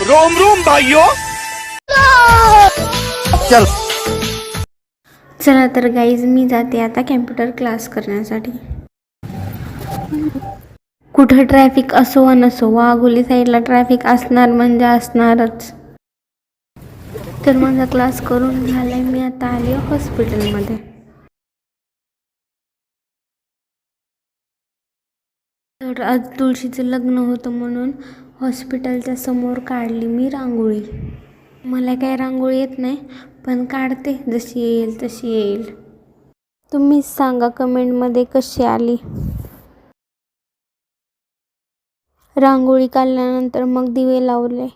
Rome Rome भाइयों। चल चला तर गाईज, मी जाते आता कॅम्प्युटर क्लास करण्यासाठी. कुठं ट्रॅफिक असो वा नसो, वाघोली साईडला ट्रॅफिक असणार म्हणजे असणारच. तर माझा क्लास करून झालाय, मी आता आली हॉस्पिटलमध्ये. तर आज तुळशीचं लग्न होतं म्हणून हॉस्पिटलच्या समोर काढली मी रांगोळी. मला काय रांगोळी येत नाही, पण काढते, जशी येईल तशी येईल. तुम्हीच सांगा कमेंटमध्ये कशी आली. रांगोळी काढल्यानंतर मग दिवे लावले.